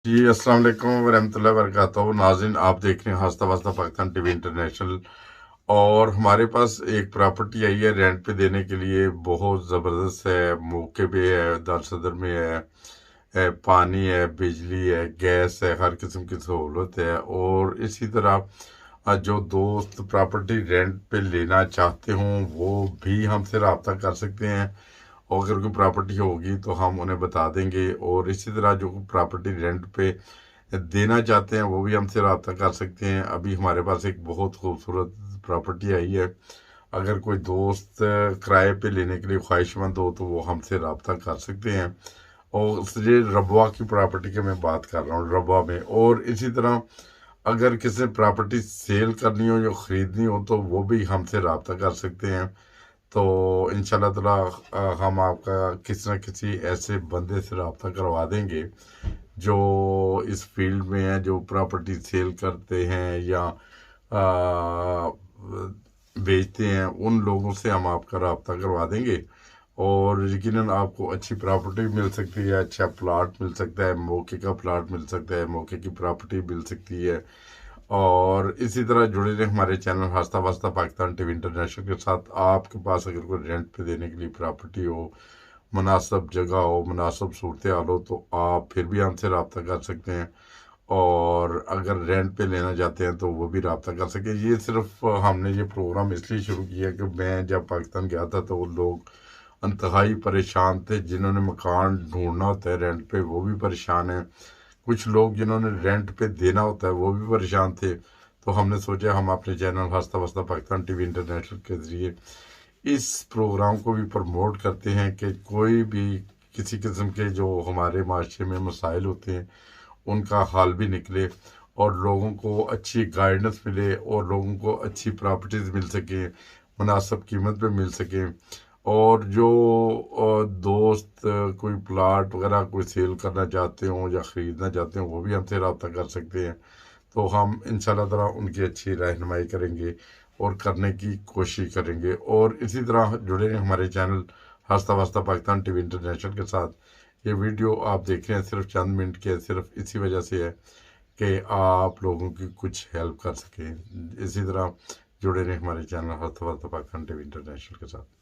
जी, अस्सलाम वालेकुम वरहमतुल्लाहि वबरकातुहू। नाज़रीन, आप देख रहे हैं हंसता वसता पाकिस्तान टीवी इंटरनेशनल। और हमारे पास एक प्रॉपर्टी आई है रेंट पे देने के लिए, बहुत ज़बरदस्त है, मौके पे है, दार सदर में पानी है, बिजली है, गैस है, हर किस्म की सहूलत है। और इसी तरह जो दोस्त प्रॉपर्टी रेंट पे लेना चाहते हों वो भी हमसे रब्ता कर सकते हैं। और अगर कोई प्रॉपर्टी होगी तो हम उन्हें बता देंगे। और इसी तरह जो प्रॉपर्टी रेंट पे देना चाहते हैं वो भी हमसे रब्ता कर सकते हैं। अभी हमारे पास एक बहुत खूबसूरत प्रॉपर्टी आई है। अगर कोई दोस्त किराए पे लेने के लिए ख्वाहिशमंद हो तो वो हमसे रब्ता कर सकते हैं। और ये रबवा की प्रॉपर्टी की मैं बात कर रहा हूँ, रबवा में। और इसी तरह अगर किसी ने प्रॉपर्टी सेल करनी हो या ख़रीदनी हो तो वो भी हमसे रब्ता कर सकते हैं। तो इंशाल्लाह ताला हम आपका किसी न किसी ऐसे बंदे से रब्ता करवा देंगे जो इस फील्ड में है, जो प्रॉपर्टी सेल करते हैं या बेचते हैं। उन लोगों से हम आपका रब्ता करवा देंगे और यकीनन आपको अच्छी प्रॉपर्टी मिल सकती है, अच्छा प्लाट मिल सकता है, मौके का प्लाट मिल सकता है, मौके की प्रॉपर्टी मिल सकती है। और इसी तरह जुड़े रहे हमारे चैनल हंसता वसता पाकिस्तान टीवी इंटरनेशनल के साथ। आपके पास अगर कोई रेंट पे देने के लिए प्रॉपर्टी हो, मुनासिब जगह हो, मुनासिब सूरत हाल हो तो आप फिर भी हमसे रब्ता कर सकते हैं। और अगर रेंट पे लेना चाहते हैं तो वो भी रब्ता कर सकें। ये सिर्फ हमने ये प्रोग्राम इसलिए शुरू किया कि मैं जब पाकिस्तान गया था तो वो लोग इंतहाई परेशान थे। जिन्होंने मकान ढूंढना होता है रेंट पे वो भी परेशान हैं। कुछ लोग जिन्होंने रेंट पे देना होता है वो भी परेशान थे। तो हमने सोचा हम अपने चैनल हंसता वसता पाकिस्तान टीवी इंटरनेशनल के ज़रिए इस प्रोग्राम को भी प्रमोट करते हैं कि कोई भी किसी किस्म के जो हमारे माशरे में मसाइल होते हैं उनका हल भी निकले और लोगों को अच्छी गाइडेंस मिले और लोगों को अच्छी प्रॉपर्टीज़ मिल सके, मुनासिब कीमत पे मिल सके। और जो दोस्त कोई प्लाट वगैरह कोई सेल करना चाहते हों या ख़रीदना चाहते हों वो भी हमसे रब्ता कर सकते हैं। तो हम इंशाल्लाह ताला उनकी अच्छी रहनुमाई करेंगे और करने की कोशिश करेंगे। और इसी तरह जुड़े रहें हमारे चैनल हंसता वसता पाकिस्तान टीवी इंटरनेशनल के साथ। ये वीडियो आप देख रहे हैं सिर्फ चंद मिनट के, सिर्फ इसी वजह से है कि आप लोगों की कुछ हेल्प कर सकें। इसी तरह जुड़े रहें हमारे चैनल हंसता वसता पाकिस्तान टीवी इंटरनेशनल के साथ।